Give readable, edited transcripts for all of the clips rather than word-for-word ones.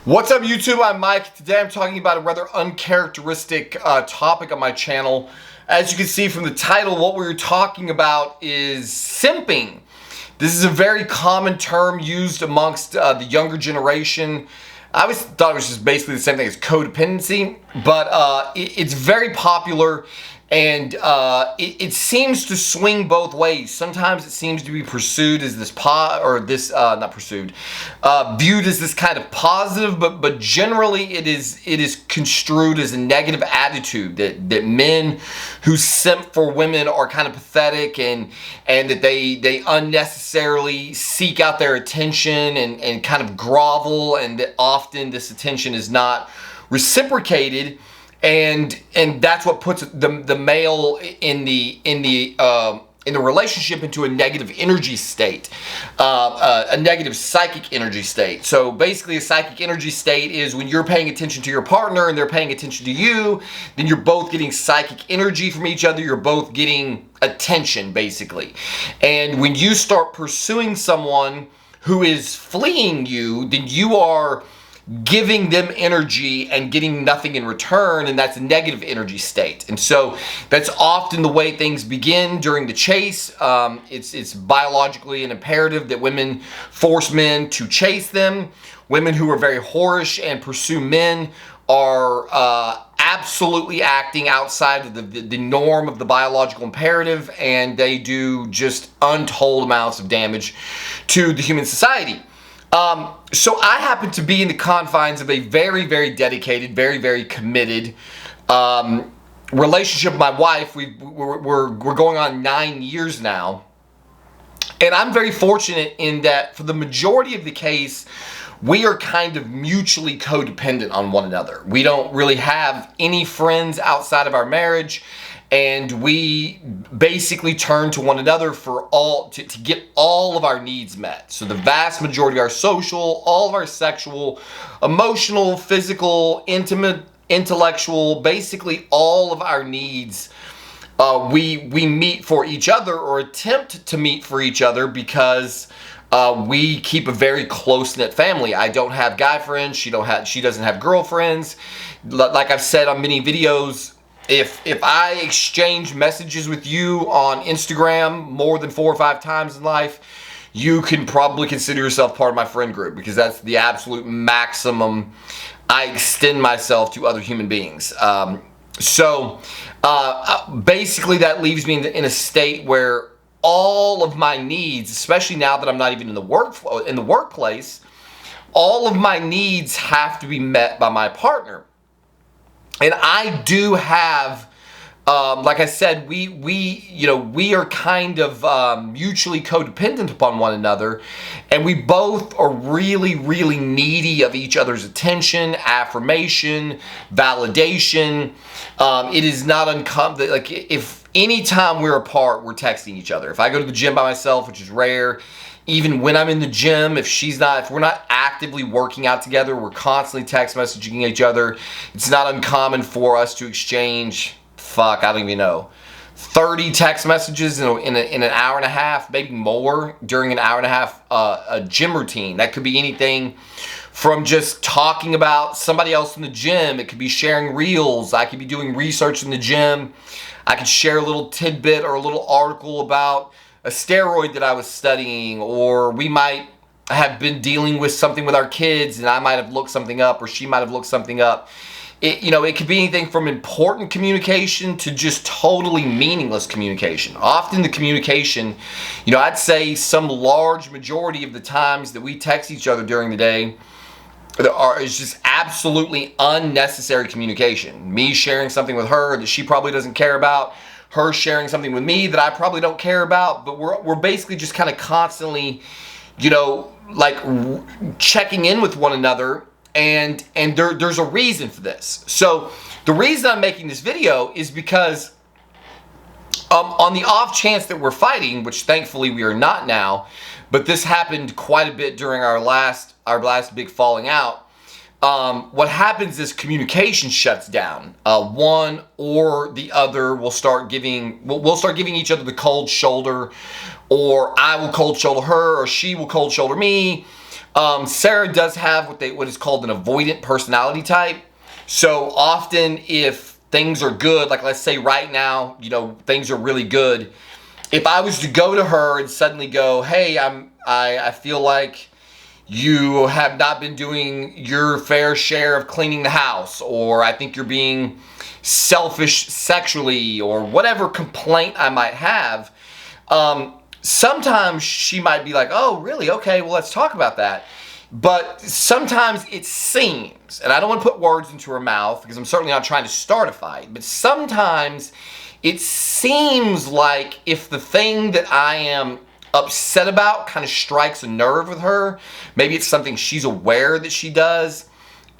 What's up, YouTube? I'm Mike. Today I'm talking about a rather uncharacteristic topic on my channel. As you can see from the title, what we're talking about is simping. This is a very common term used amongst the younger generation. I always thought it was just basically the same thing as codependency, but it's very popular, and it seems to swing both ways. Sometimes it seems to be pursued as this not pursued, viewed as this kind of positive, but generally it is construed as a negative attitude that men who simp for women are kind of pathetic, and that they unnecessarily seek out their attention and kind of grovel, and that often this attention is not reciprocated. And that's what puts the male in the relationship into a negative energy state, a negative psychic energy state. So basically, a psychic energy state is when you're paying attention to your partner and they're paying attention to you. Then you're both getting psychic energy from each other. You're both getting attention, basically. And when you start pursuing someone who is fleeing you, then you are giving them energy and getting nothing in return, and that's a negative energy state. And so that's often the way things begin during the chase. It's biologically an imperative that women force men to chase them. Women who are very whorish and pursue men are absolutely acting outside of the norm of the biological imperative, and they do just untold amounts of damage to the human society. So I happen to be in the confines of a very, very dedicated, very, very committed relationship with my wife. We're going on 9 years now. And I'm very fortunate in that for the majority of the case, we are kind of mutually codependent on one another. We don't really have any friends outside of our marriage. And we basically turn to one another for to get all of our needs met. So the vast majority of our social, all of our sexual, emotional, physical, intimate, intellectual, basically all of our needs, we meet for each other, or attempt to meet for each other, because we keep a very close-knit family. I don't have guy friends. She doesn't have girlfriends. Like I've said on many videos, if I exchange messages with you on Instagram more than 4 or 5 times in life, you can probably consider yourself part of my friend group, because that's the absolute maximum I extend myself to other human beings. Basically that leaves me in a state where all of my needs, especially now that I'm not even in the workplace, all of my needs have to be met by my partner. And I do have, like I said, we are kind of mutually codependent upon one another, and we both are really, really needy of each other's attention, affirmation, validation. It is not uncommon, like, if anytime we're apart, we're texting each other. If I go to the gym by myself, which is rare, even when I'm in the gym, if we're not actively working out together, we're constantly text messaging each other. It's not uncommon for us to exchange, I don't even know, 30 text messages in an hour and a half, maybe more, during an hour and a half a gym routine. That could be anything from just talking about somebody else in the gym. It could be sharing reels. I could be doing research in the gym. I could share a little tidbit or a little article about a steroid that I was studying, or we might have been dealing with something with our kids, and I might have looked something up, or she might have looked something up. It could be anything from important communication to just totally meaningless communication. Often the communication, I'd say some large majority of the times that we text each other during the day is just absolutely unnecessary communication. Me sharing something with her that she probably doesn't care about, her sharing something with me that I probably don't care about, but we're basically just kind of constantly, like checking in with one another, and there's a reason for this. So the reason I'm making this video is because on the off chance that we're fighting, which thankfully we are not now, but this happened quite a bit during our last big falling out. What happens is communication shuts down. One or the other will start giving each other the cold shoulder, or I will cold shoulder her, or she will cold shoulder me. Sarah does have what is called an avoidant personality type. So often if things are good, like let's say right now, things are really good. If I was to go to her and suddenly go, hey, I feel like you have not been doing your fair share of cleaning the house, or I think you're being selfish sexually, or whatever complaint I might have, sometimes she might be like, oh, really? Okay, well, let's talk about that. But sometimes it seems, and I don't want to put words into her mouth because I'm certainly not trying to start a fight, but sometimes it seems like if the thing that I am upset about kind of strikes a nerve with her, maybe it's something she's aware that she does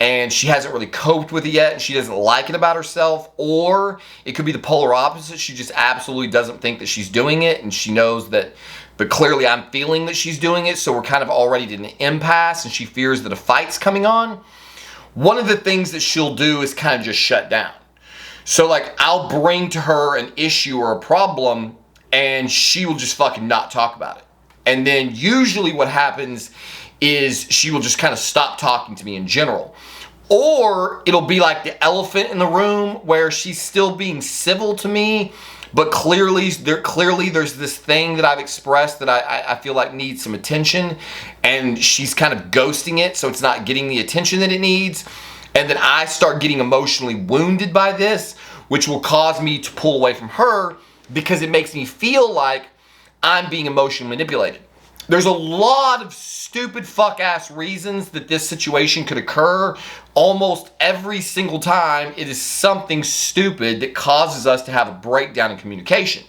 and she hasn't really coped with it yet and she doesn't like it about herself, or it could be the polar opposite. She just absolutely doesn't think that she's doing it and she knows that, but clearly I'm feeling that she's doing it, so we're kind of already at an impasse and she fears that a fight's coming on. One of the things that she'll do is kind of just shut down. So like I'll bring to her an issue or a problem and she will just fucking not talk about it. And then usually what happens is she will just kind of stop talking to me in general. Or it'll be like the elephant in the room where she's still being civil to me, but clearly there's this thing that I've expressed that I feel like needs some attention, and she's kind of ghosting it, so it's not getting the attention that it needs. And then I start getting emotionally wounded by this, which will cause me to pull away from her because it makes me feel like I'm being emotionally manipulated. There's a lot of stupid fuck-ass reasons that this situation could occur. Almost every single time, it is something stupid that causes us to have a breakdown in communication.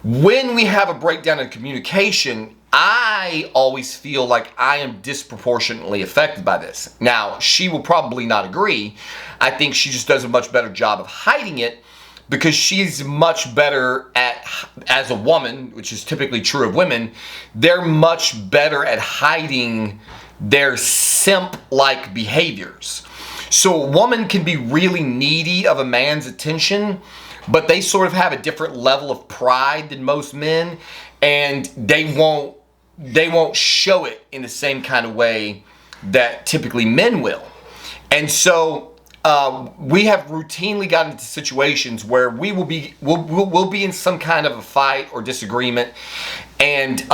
When we have a breakdown in communication, I always feel like I am disproportionately affected by this. Now, she will probably not agree. I think she just does a much better job of hiding it because she's much better at, as a woman, which is typically true of women, they're much better at hiding their simp-like behaviors. So a woman can be really needy of a man's attention, but they sort of have a different level of pride than most men, and they won't show it in the same kind of way that typically men will. And so we have routinely gotten into situations where we'll be in some kind of a fight or disagreement, and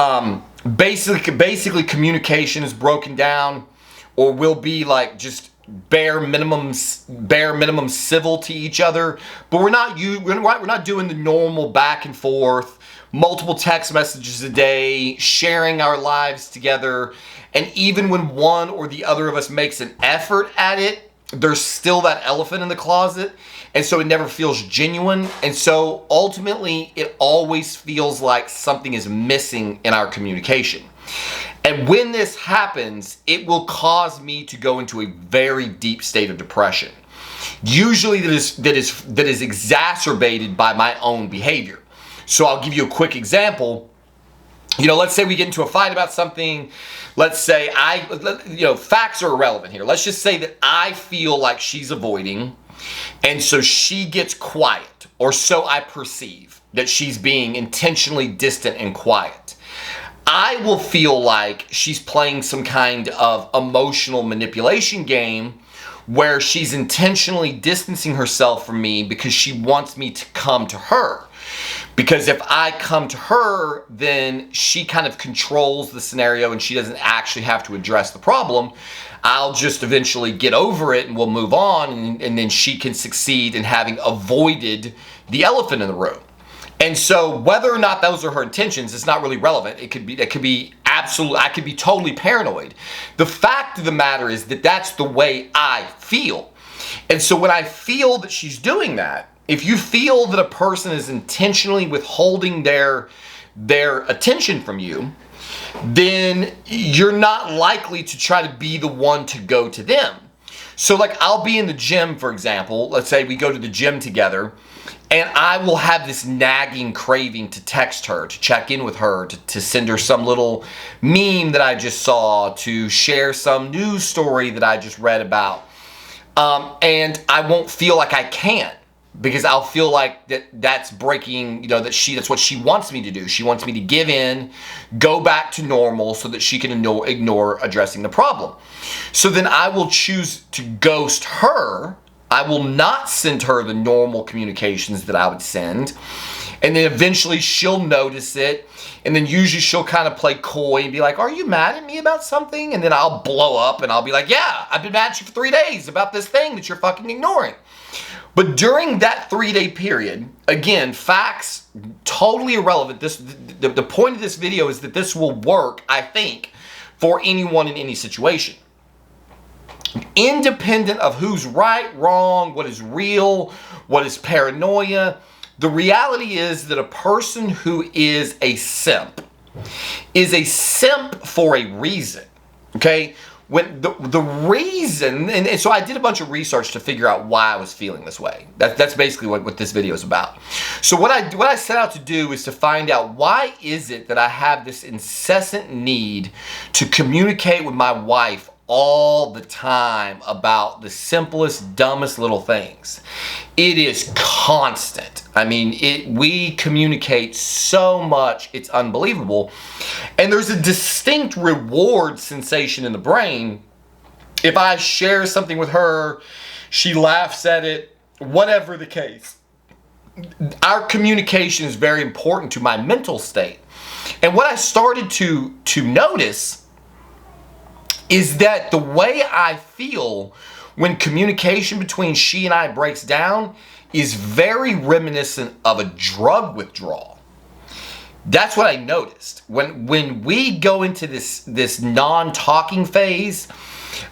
basically communication is broken down, or we'll be like just bare minimum civil to each other, but we're not doing the normal back and forth, multiple text messages a day, sharing our lives together. And even when one or the other of us makes an effort at it, there's still that elephant in the closet, and so it never feels genuine. And so ultimately it always feels like something is missing in our communication. And when this happens, it will cause me to go into a very deep state of depression. Usually that is exacerbated by my own behavior. So I'll give you a quick example. Let's say we get into a fight about something. Let's say facts are irrelevant here. Let's just say that I feel like she's avoiding, and so she gets quiet, or so I perceive that she's being intentionally distant and quiet. I will feel like she's playing some kind of emotional manipulation game where she's intentionally distancing herself from me because she wants me to come to her. Because if I come to her, then she kind of controls the scenario and she doesn't actually have to address the problem. I'll just eventually get over it and we'll move on, and then she can succeed in having avoided the elephant in the room. And so whether or not those are her intentions, it's not really relevant. It could be absolute. I could be totally paranoid. The fact of the matter is that that's the way I feel. And so when I feel that she's doing that, if you feel that a person is intentionally withholding their attention from you, then you're not likely to try to be the one to go to them. So like I'll be in the gym, for example. Let's say we go to the gym together, and I will have this nagging craving to text her, to check in with her, to send her some little meme that I just saw, to share some news story that I just read about. And I won't feel like I can, because I'll feel like that's breaking, that's what she wants me to do. She wants me to give in, go back to normal so that she can ignore addressing the problem. So then I will choose to ghost her. I will not send her the normal communications that I would send. And then eventually she'll notice it. And then usually she'll kind of play coy and be like, are you mad at me about something? And then I'll blow up and I'll be like, yeah, I've been mad at you for 3 days about this thing that you're fucking ignoring. But during that 3-day period, again, facts, totally irrelevant. The point of this video is that this will work, I think, for anyone in any situation. Independent of who's right, wrong, what is real, what is paranoia, the reality is that a person who is a simp for a reason, okay? When the reason, and so I did a bunch of research to figure out why I was feeling this way. That's basically what this video is about. So what I set out to do is to find out, why is it that I have this incessant need to communicate with my wife all the time about the simplest, dumbest little things. It is constant. I mean, we communicate so much, it's unbelievable. And there's a distinct reward sensation in the brain. If I share something with her, she laughs at it, whatever the case. Our communication is very important to my mental state. And what I started to notice is that the way I feel when communication between she and I breaks down is very reminiscent of a drug withdrawal. That's what I noticed. When we go into this non-talking phase,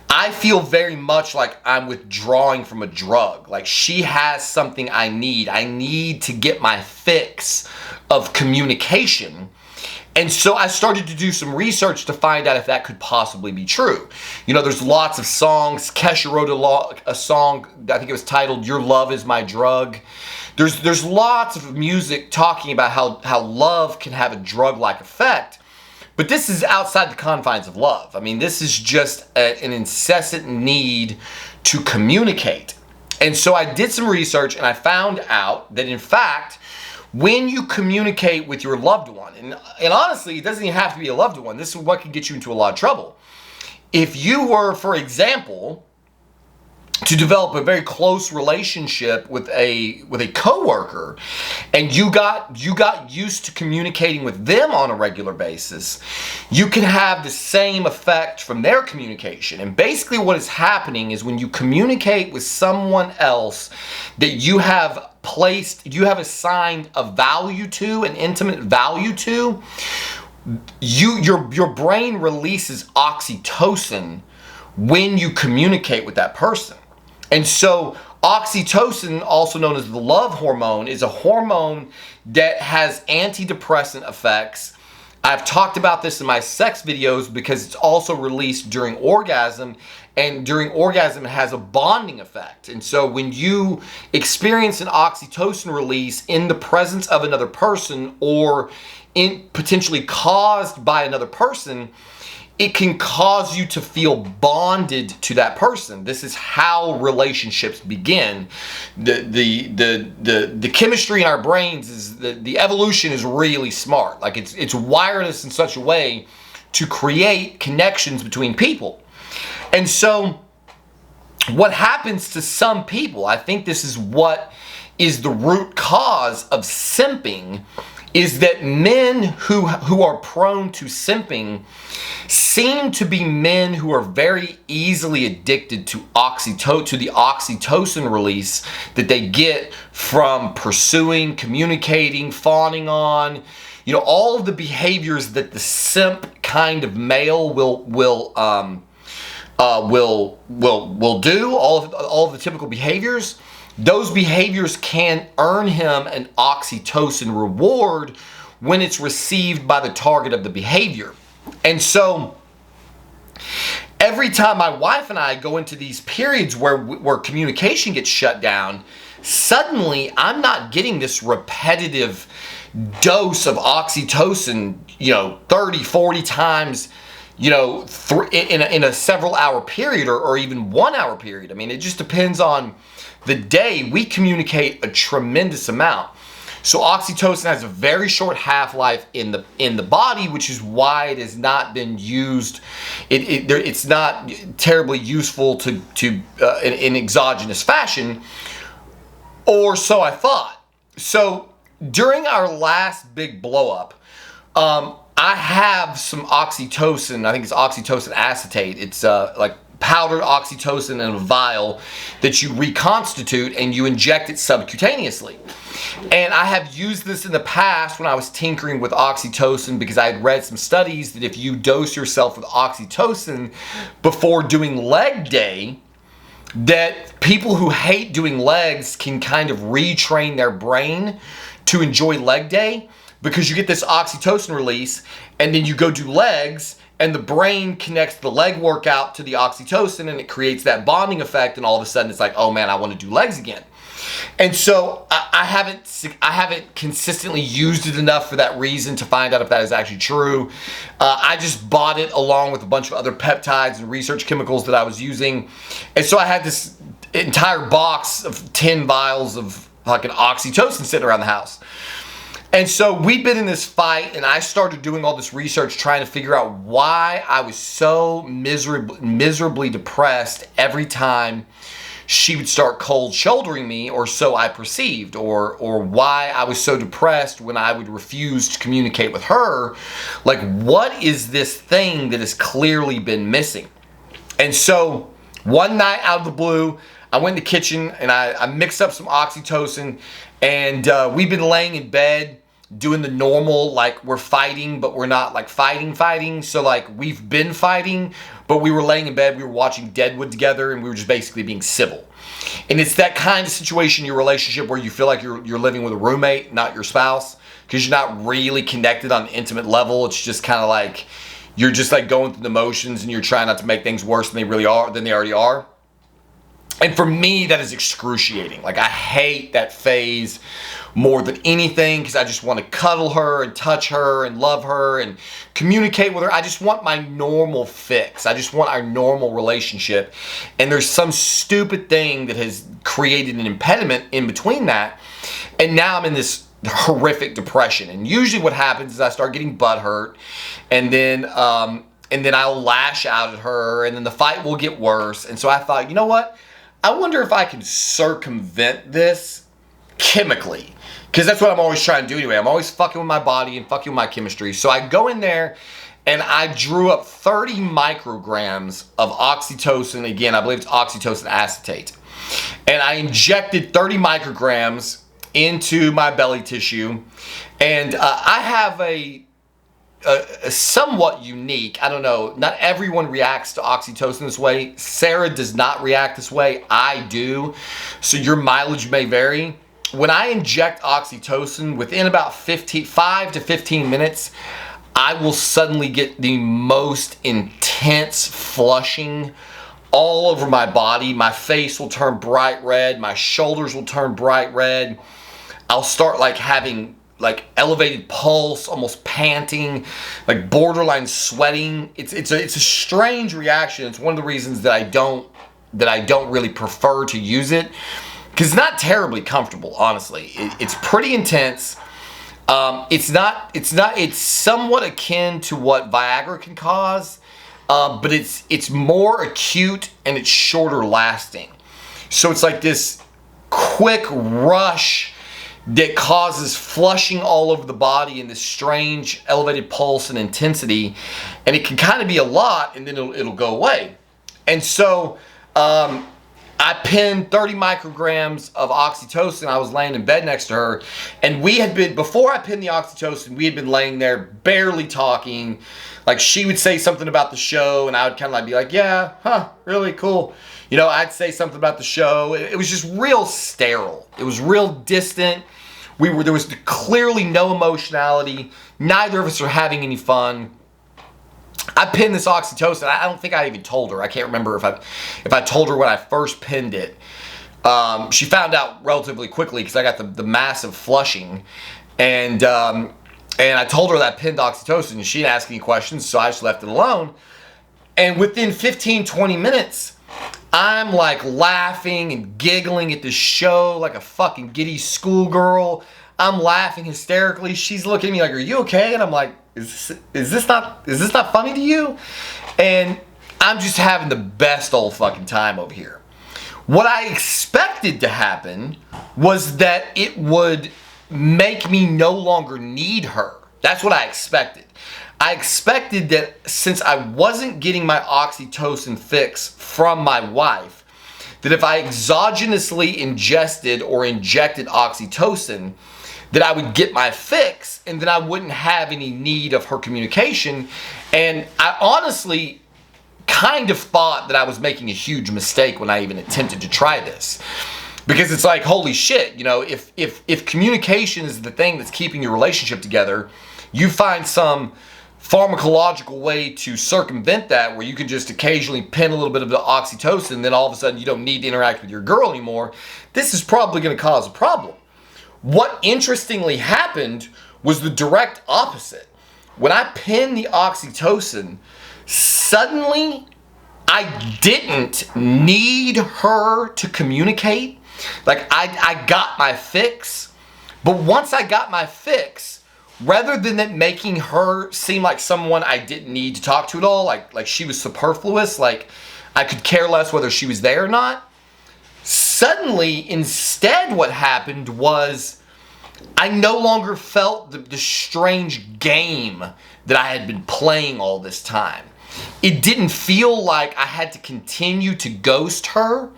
I feel very much like I'm withdrawing from a drug. Like she has something I need. I need to get my fix of communication. And so I started to do some research to find out if that could possibly be true. There's lots of songs. Kesha wrote a song, I think it was titled "Your Love Is My Drug." There's lots of music talking about how love can have a drug-like effect. But this is outside the confines of love. I mean, this is just an incessant need to communicate. And so I did some research and I found out that, in fact, when you communicate with your loved one, and honestly, it doesn't even have to be a loved one. This is what can get you into a lot of trouble. If you were, for example, to develop a very close relationship with a coworker, and you got used to communicating with them on a regular basis, you can have the same effect from their communication. And basically what is happening is, when you communicate with someone else that you have assigned a value to, an intimate value to, your brain releases oxytocin when you communicate with that person. And so oxytocin, also known as the love hormone, is a hormone that has antidepressant effects. I've talked about this in my sex videos because it's also released during orgasm, and during orgasm it has a bonding effect. And so when you experience an oxytocin release in the presence of another person, or potentially caused by another person, it can cause you to feel bonded to that person. This is how relationships begin. The chemistry in our brains is the evolution is really smart. Like it's wired us in such a way to create connections between people. And so what happens to some people, I think this is what is the root cause of simping, is that men who are prone to simping seem to be men who are very easily addicted to the oxytocin release that they get from pursuing, communicating, fawning on, all of the behaviors that the simp kind of male will do, all of the typical behaviors. Those behaviors can earn him an oxytocin reward when it's received by the target of the behavior. And so every time my wife and I go into these periods where communication gets shut down, suddenly I'm not getting this repetitive dose of oxytocin, 30, 40 times in a several hour period or even 1 hour period. I mean, it just depends on the day. We communicate a tremendous amount. So oxytocin has a very short half-life in the body, which is why it has not been used. It's not terribly useful in exogenous fashion, or so I thought. So during our last big blow up, I have some oxytocin. I think it's oxytocin acetate. It's like powdered oxytocin in a vial that you reconstitute and you inject it subcutaneously. And I have used this in the past when I was tinkering with oxytocin, because I had read some studies that if you dose yourself with oxytocin before doing leg day, that people who hate doing legs can kind of retrain their brain to enjoy leg day, because you get this oxytocin release and then you go do legs and the brain connects the leg workout to the oxytocin and it creates that bonding effect, and all of a sudden it's like, oh man, I want to do legs again. And so I haven't consistently used it enough for that reason to find out if that is actually true. I just bought it along with a bunch of other peptides and research chemicals that I was using. And so I had this entire box of 10 vials of fucking oxytocin sitting around the house. And so we'd been in this fight, and I started doing all this research trying to figure out why I was so miserably depressed every time she would start cold shouldering me, or so I perceived, or why I was so depressed when I would refuse to communicate with her. Like, what is this thing that has clearly been missing? And so one night out of the blue, I went in the kitchen and I mixed up some oxytocin, and we've been laying in bed doing the normal, like, we're fighting, but we're not like fighting. So like, we've been fighting, but we were laying in bed, we were watching Deadwood together, and we were just basically being civil. And it's that kind of situation in your relationship where you feel like you're living with a roommate, not your spouse, because you're not really connected on an intimate level. It's just kind of like you're just like going through the motions, and you're trying not to make things worse than they already are. And for me, that is excruciating. Like, I hate that phase more than anything, because I just want to cuddle her and touch her and love her and communicate with her. I just want my normal fix. I just want our normal relationship. And there's some stupid thing that has created an impediment in between that. And now I'm in this horrific depression. And usually what happens is I start getting butthurt, and then I'll lash out at her, and then the fight will get worse. And so I thought, you know what? I wonder if I can circumvent this chemically, because that's what I'm always trying to do anyway. I'm always fucking with my body and fucking with my chemistry. So I go in there and I drew up 30 micrograms of oxytocin. Again, I believe it's oxytocin acetate. And I injected 30 micrograms into my belly tissue. And I have a somewhat unique, I don't know, not everyone reacts to oxytocin this way. Sarah does not react this way. I do. So your mileage may vary. When I inject oxytocin, within about 5 to 15 minutes, I will suddenly get the most intense flushing all over my body. My face will turn bright red. My shoulders will turn bright red. I'll start like having like elevated pulse, almost panting, like borderline sweating. It's a strange reaction. It's one of the reasons that I don't really prefer to use it, because it's not terribly comfortable, honestly. It's pretty intense. It's somewhat akin to what Viagra can cause, but it's more acute and it's shorter lasting. So it's like this quick rush that causes flushing all over the body in this strange elevated pulse and intensity, and it can kind of be a lot, and then it'll go away. And so I pinned 30 micrograms of oxytocin. I was laying in bed next to her, and before I pinned the oxytocin, we had been laying there barely talking. Like, she would say something about the show, and I would kind of like be like, yeah, huh, really cool. You know, I'd say something about the show. It was just real sterile. It was real distant. There was clearly no emotionality. Neither of us are having any fun. I pinned this oxytocin. I don't think I even told her. I can't remember if I told her when I first pinned it. She found out relatively quickly because I got the massive flushing, and I told her that I pinned oxytocin, and she didn't ask any questions, so I just left it alone. And within 15, 20 minutes, I'm like laughing and giggling at this show like a fucking giddy schoolgirl. I'm laughing hysterically. She's looking at me like, "Are you okay?" And I'm like, is this not funny to you? And I'm just having the best old fucking time over here. What I expected to happen was that it would make me no longer need her. That's what I expected. I expected that since I wasn't getting my oxytocin fix from my wife, that if I exogenously ingested or injected oxytocin, that I would get my fix and that I wouldn't have any need of her communication. And I honestly kind of thought that I was making a huge mistake when I even attempted to try this. Because it's like, holy shit, you know, if communication is the thing that's keeping your relationship together, you find some pharmacological way to circumvent that where you can just occasionally pin a little bit of the oxytocin, then all of a sudden you don't need to interact with your girl anymore. This is probably going to cause a problem. What interestingly happened was the direct opposite. When I pinned the oxytocin, suddenly I didn't need her to communicate. Like I got my fix, but once I got my fix, rather than it making her seem like someone I didn't need to talk to at all, like she was superfluous, like I could care less whether she was there or not, suddenly instead what happened was I no longer felt the strange game that I had been playing all this time. It didn't feel like I had to continue to ghost her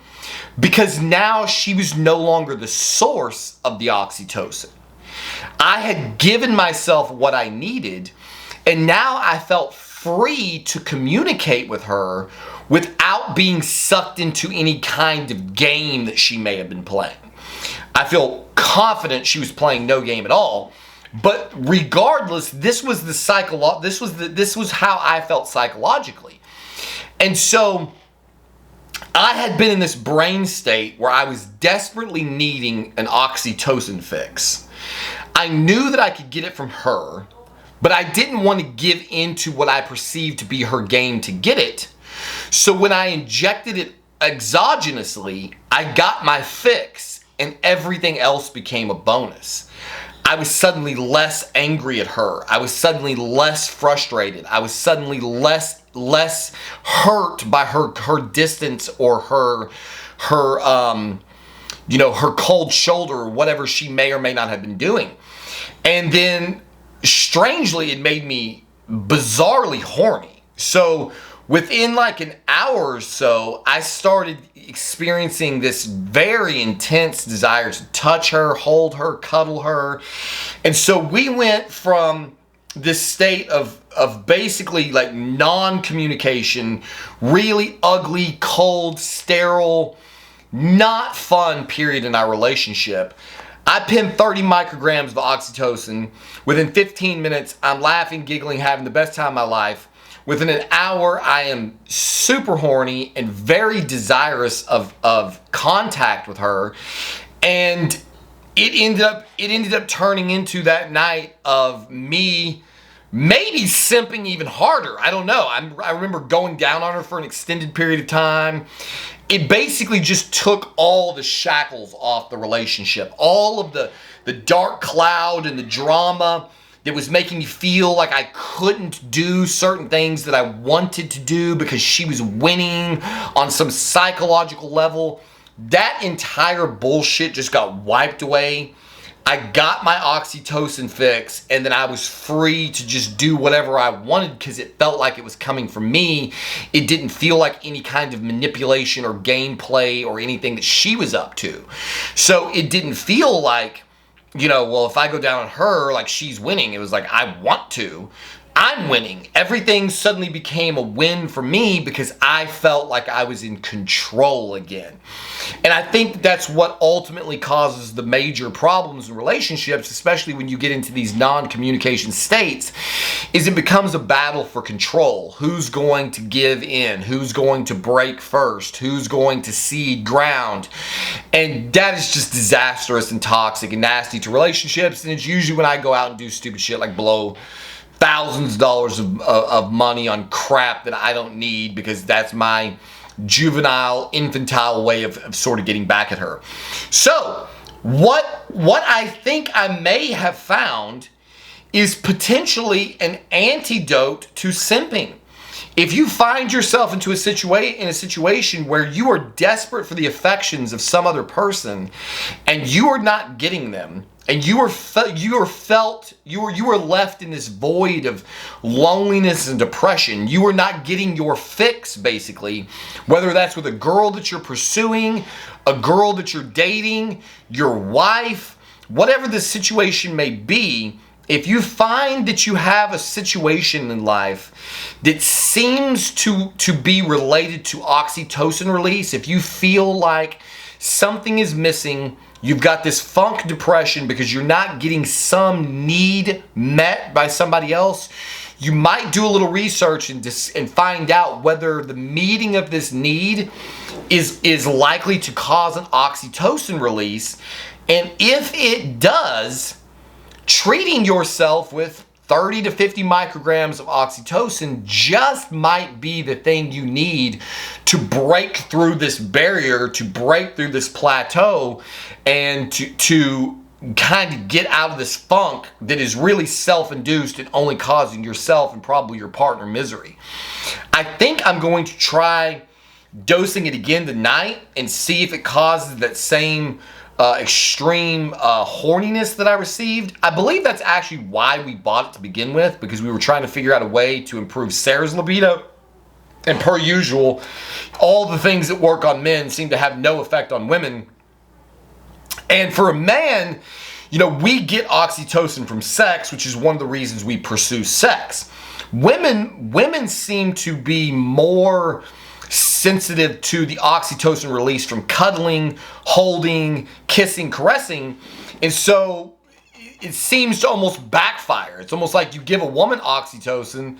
because now she was no longer the source of the oxytocin. I had given myself what I needed, and now I felt free to communicate with her without being sucked into any kind of game that she may have been playing. I feel confident she was playing no game at all, but regardless, this was how I felt psychologically. And so I had been in this brain state where I was desperately needing an oxytocin fix. I knew that I could get it from her, but I didn't want to give into what I perceived to be her game to get it. So when I injected it exogenously, I got my fix and everything else became a bonus. I was suddenly less angry at her. I was suddenly less frustrated. I was suddenly less hurt by her distance or her cold shoulder or whatever she may or may not have been doing. And then strangely, it made me bizarrely horny. So within like an hour or so, I started experiencing this very intense desire to touch her, hold her, cuddle her. And so we went from this state of basically like non-communication, really ugly, cold, sterile, not fun period in our relationship. I pinned 30 micrograms of oxytocin. Within 15 minutes, I'm laughing, giggling, having the best time of my life. Within an hour, I am super horny and very desirous of contact with her. And it ended up turning into that night of me maybe simping even harder. I don't know. I remember going down on her for an extended period of time. It basically just took all the shackles off the relationship. All of the dark cloud and the drama that was making me feel like I couldn't do certain things that I wanted to do because she was winning on some psychological level. That entire bullshit just got wiped away. I got my oxytocin fix, and then I was free to just do whatever I wanted because it felt like it was coming from me. It didn't feel like any kind of manipulation or gameplay or anything that she was up to. So it didn't feel like, well, if I go down on her, like she's winning. It was like, I want to. I'm winning. Everything suddenly became a win for me because I felt like I was in control again. And I think that's what ultimately causes the major problems in relationships, especially when you get into these non-communication states, is it becomes a battle for control. Who's going to give in? Who's going to break first? Who's going to cede ground? And that is just disastrous and toxic and nasty to relationships. And it's usually when I go out and do stupid shit like blow thousands of dollars of money on crap that I don't need because that's my juvenile, infantile way of sort of getting back at her. So what I think I may have found is potentially an antidote to simping. If you find yourself in a situation where you are desperate for the affections of some other person and you are not getting them, and you were left in this void of loneliness and depression. You were not getting your fix, basically, whether that's with a girl that you're pursuing, a girl that you're dating, your wife, whatever the situation may be. If you find that you have a situation in life that seems to be related to oxytocin release, if you feel like something is missing, you've got this funk depression because you're not getting some need met by somebody else, you might do a little research and find out whether the meeting of this need is likely to cause an oxytocin release. And if it does, treating yourself with 30 to 50 micrograms of oxytocin just might be the thing you need to break through this barrier, to break through this plateau, and to kind of get out of this funk that is really self-induced and only causing yourself and probably your partner misery. I think I'm going to try dosing it again tonight and see if it causes that same extreme horniness that I received. I believe that's actually why we bought it to begin with, because we were trying to figure out a way to improve Sarah's libido. And per usual, all the things that work on men seem to have no effect on women. And for a man, you know, we get oxytocin from sex, which is one of the reasons we pursue sex. Women seem to be more sensitive to the oxytocin release from cuddling, holding, kissing, caressing. And so it seems to almost backfire. It's almost like you give a woman oxytocin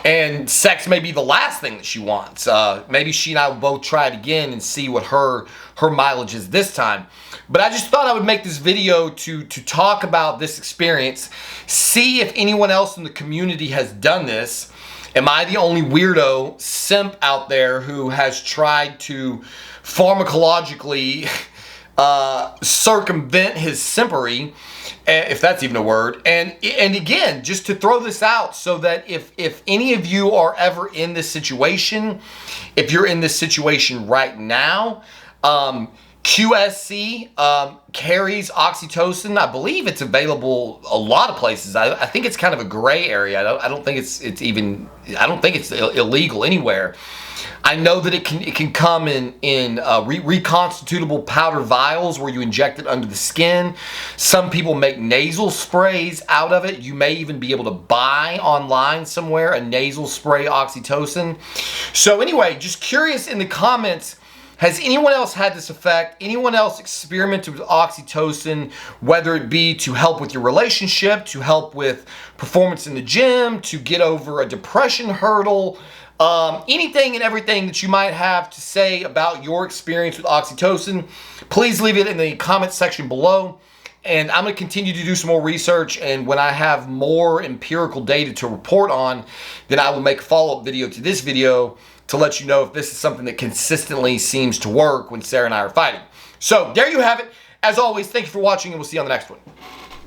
and sex may be the last thing that she wants. Maybe she and I will both try it again and see what her mileage is this time. But I just thought I would make this video to talk about this experience, see if anyone else in the community has done this. Am I the only weirdo simp out there who has tried to pharmacologically circumvent his simpery, if that's even a word? And again, just to throw this out so that if any of you are ever in this situation, if you're in this situation right now, QSC carries oxytocin. I believe it's available a lot of places. I think it's kind of a gray area. I don't think it's illegal anywhere. I know that it can come in reconstitutable powder vials where you inject it under the skin. Some people make nasal sprays out of it. You may even be able to buy online somewhere a nasal spray oxytocin. So anyway, just curious in the comments, has anyone else had this effect? Anyone else experimented with oxytocin, whether it be to help with your relationship, to help with performance in the gym, to get over a depression hurdle, anything and everything that you might have to say about your experience with oxytocin, please leave it in the comment section below. And I'm going to continue to do some more research, and when I have more empirical data to report on, then I will make a follow-up video to this video to let you know if this is something that consistently seems to work when Sarah and I are fighting. So there you have it. As always, thank you for watching, and we'll see you on the next one.